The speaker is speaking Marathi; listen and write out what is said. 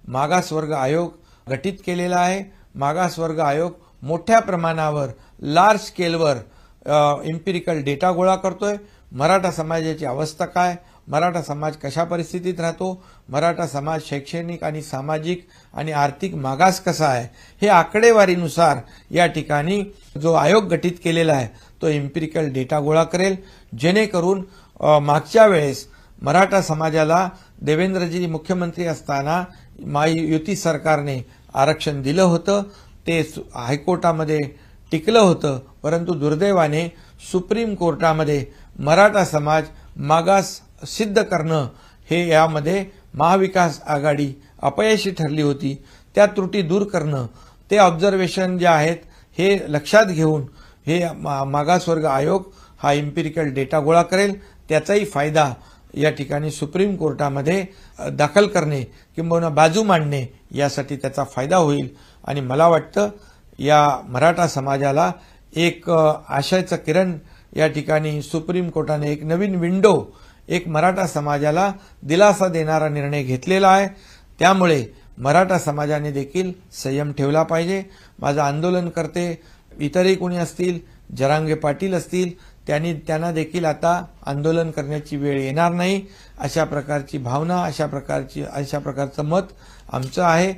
मागासवर्ग आयोग गठीत केलेला आहे। मागासवर्ग आयोग मोठ्या प्रमाणावर लार्ज स्केलवर एम्पिरिकल डेटा गोळा करतोय। मराठा समाजाची अवस्था काय, मराठा समाज कशा परिस्थितीत राहतो, मराठा समाज शैक्षणिक आणि सामाजिक आणि आर्थिक मागास कसा आहे, हे आकडेवारीनुसार या ठिकाणी जो आयोग गठीत केलेला आहे तो एम्पिरिकल डेटा गोळा करेल, जेणेकरून मागच्या वेळेस मराठा समाजाला देवेंद्रजी मुख्यमंत्री असताना महायुती सरकारने आरक्षण दिलं होतं, ते हायकोर्टामध्ये टिकलं होतं, परंतु दुर्दैवाने सुप्रीम कोर्टामध्ये मराठा समाज मागास सिद्ध करणं हे यामध्ये महाविकास आघाडी अपयशी ठरली होती। त्या त्रुटी दूर करणं, ते ऑब्झर्वेशन जे आहेत हे लक्षात घेऊन हे मागासवर्ग आयोग हा एम्पिरिकल डेटा गोळा करेल। त्याचाही फायदा या ठिकाणी सुप्रीम कोर्टामध्ये दाखल करणे किंवा बाजू मांडणे यासाठी त्याचा फायदा होईल आणि मला वाटतं या मराठा समाजाला एक आशेचं किरण या ठिकाणी सुप्रीम कोर्टाने एक नवीन विंडो एक मराठा समाजाला दिलासा देणारा निर्णय घेतलेला आहे। त्यामुळे मराठा समाजाने देखील संयम ठेवला पाहिजे। माझं आंदोलनकर्ते इतरही कोणी असतील, जरांगे पाटील असतील, त्यांना देखील आता आंदोलन करण्याची वेळ येणार नाही अशा प्रकारची भावना, अशा प्रकारचं मत आमचं आहे।